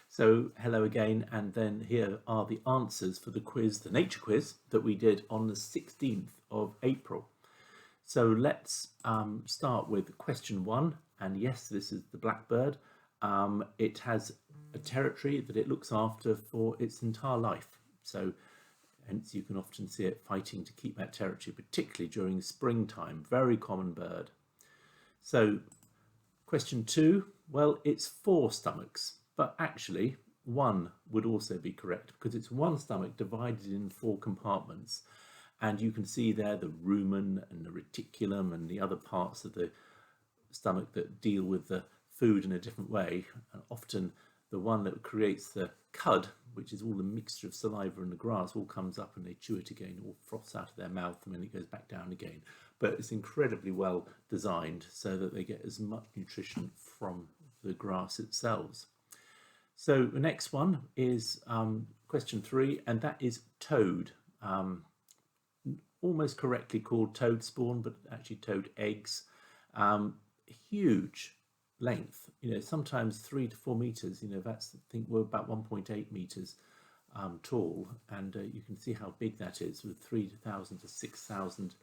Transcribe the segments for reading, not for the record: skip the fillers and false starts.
So hello again, and then here are the answers for the quiz, the nature quiz that we did on the 16th of April. So let's start with question one, and yes, this is the blackbird. It has a territory that it looks after for its entire life. So hence you can often see it fighting to keep that territory, particularly during springtime. Very common bird. So question two, well, it's four stomachs, but actually one would also be correct because it's one stomach divided in four compartments. And you can see there the rumen and the reticulum and the other parts of the stomach that deal with the food in a different way. And often the one that creates the cud, which is all the mixture of saliva and the grass, all comes up and they chew it again, all froths out of their mouth, and then it goes back down again. But it's incredibly well designed so that they get as much nutrition from the grass itself. So the next one is question three, and that is toad. Almost correctly called toad spawn, but actually toad eggs. Huge length, sometimes 3 to 4 meters. That's, I think we're about 1.8 meters tall, and you can see how big that is with 3,000 to 6,000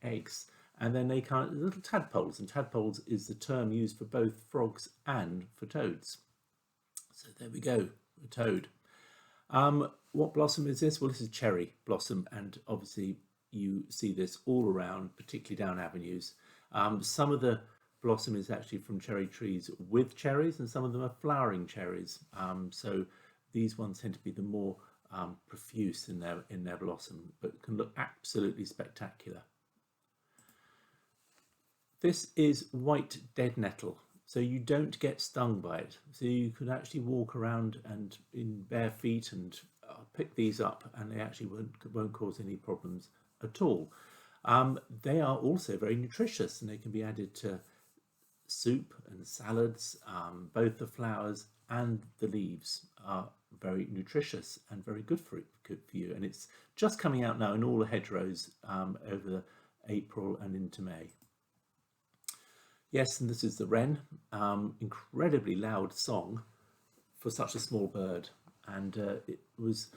eggs. And then they kind of little tadpoles, and tadpoles is the term used for both frogs and for toads. So there we go, a toad. What blossom is this? Well, this is cherry blossom, and obviously you see this all around, particularly down avenues. Some of the blossom is actually from cherry trees with cherries, and some of them are flowering cherries. So these ones tend to be the more profuse in their blossom, but can look absolutely spectacular. This is white dead nettle, so you don't get stung by it. So you could actually walk around and in bare feet and pick these up, and they actually won't cause any problems at all. They are also very nutritious, and they can be added to soup and salads. Both the flowers and the leaves are very nutritious and very good for you. And it's just coming out now in all the hedgerows over April and into May. Yes, and this is the wren. Incredibly loud song for such a small bird, and it was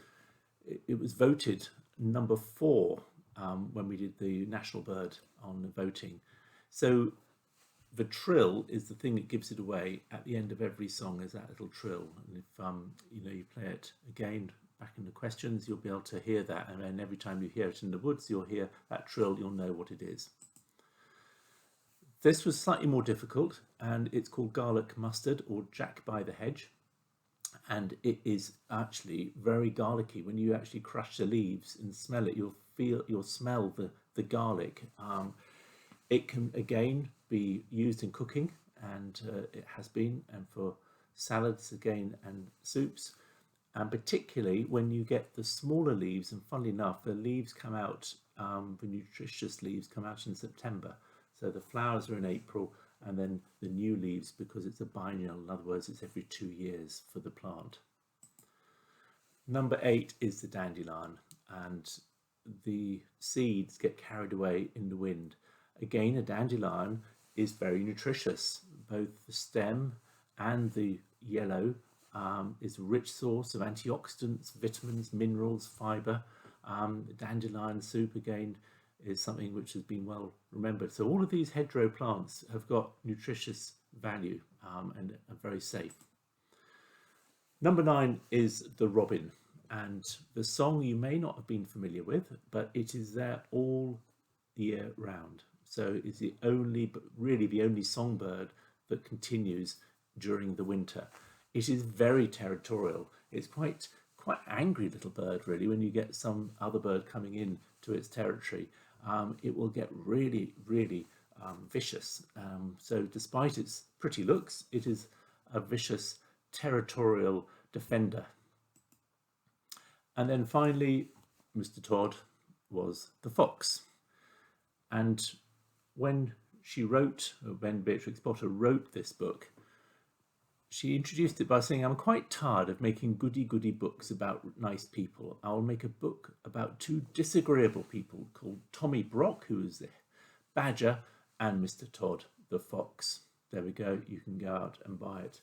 voted number 4 when we did the national bird on the voting. So the trill is the thing that gives it away. At the end of every song is that little trill, and if you play it again back in the questions, you'll be able to hear that, and then every time you hear it in the woods, you'll hear that trill, you'll know what it is. This was slightly more difficult, and it's called garlic mustard, or Jack by the hedge, and it is actually very garlicky. When you actually crush the leaves and smell it, you'll smell the garlic. It can again be used in cooking, and it has been, and for salads again and soups, and particularly when you get the smaller leaves. And funnily enough, the leaves come out, the nutritious leaves come out in September. So the flowers are in April, and then the new leaves, because it's a biennial, in other words, it's every 2 years for the plant. Number 8 is the dandelion, and the seeds get carried away in the wind. Again, a dandelion is very nutritious. Both the stem and the yellow is a rich source of antioxidants, vitamins, minerals, fibre. Dandelion soup, again, is something which has been well remembered. So all of these hedgerow plants have got nutritious value and are very safe. Number 9 is the robin, and the song you may not have been familiar with, but it is there all year round. So it's the only songbird that continues during the winter. It is very territorial. It's quite angry little bird, really. When you get some other bird coming in to its territory, it will get really vicious. So despite its pretty looks, it is a vicious territorial defender. And then finally, Mr. Todd was the fox. And when Beatrix Potter wrote this book, she introduced it by saying, "I'm quite tired of making goody-goody books about nice people. I'll make a book about 2 disagreeable people called Tommy Brock, who is the badger, and Mr. Todd, the fox." There we go. You can go out and buy it.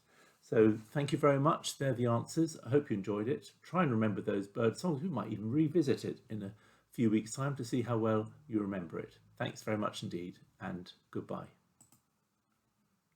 So thank you very much. They're the answers. I hope you enjoyed it. Try and remember those bird songs. We might even revisit it in a few weeks' time to see how well you remember it. Thanks very much indeed, and goodbye.